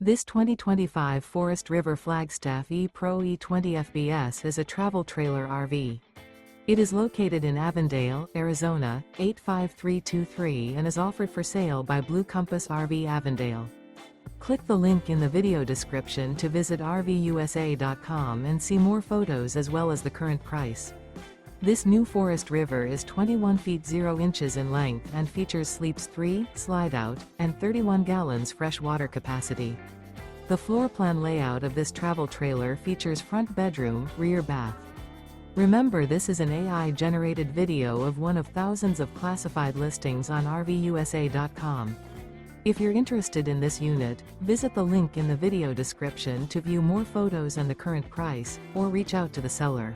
This 2025 Forest River Flagstaff E-Pro E20 FBS is a travel trailer RV. It is located in Avondale, Arizona, 85323 and is offered for sale by Blue Compass RV Avondale. Click the link in the video description to visit RVUSA.com and see more photos as well as the current price. This new Forest River is 21 feet 0 inches in length and features sleeps 3, Slideout, and 31 gallons fresh water capacity. The floor plan layout of this travel trailer features front bedroom, rear bath. Remember, this is an AI-generated video of one of thousands of classified listings on RVUSA.com. If you're interested in this unit, visit the link in the video description to view more photos and the current price, or reach out to the seller.